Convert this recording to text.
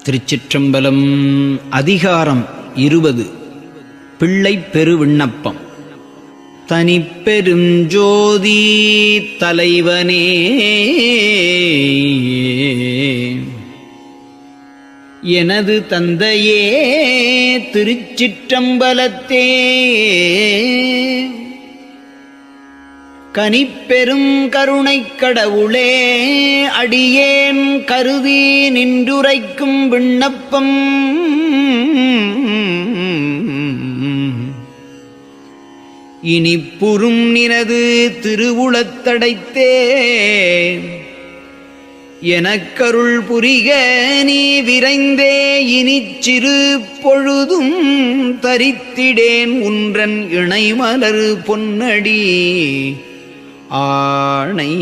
திருச்சிற்றம்பலம். அதிகாரம் 20. பிள்ளைப் பெருவிண்ணப்பம். தனிப்பெரும் ஜோதி தலைவனே, எனது தந்தையே திருச்சிற்றம்பலத்தே, கனிப்பெரும் கருணைக் கடவுளே, அடியேன் கருதி நின்றுரைக்கும் விண்ணப்பம் இனிப்புறும் நினது திருவுளத்தடைத்தே, எனக்கருள் புரிக நீ விரைந்தே, இனிச் சிறு பொழுதும் தரித்திடேன் உன்றன் இணைமலர் பொன்னடி ஆணை.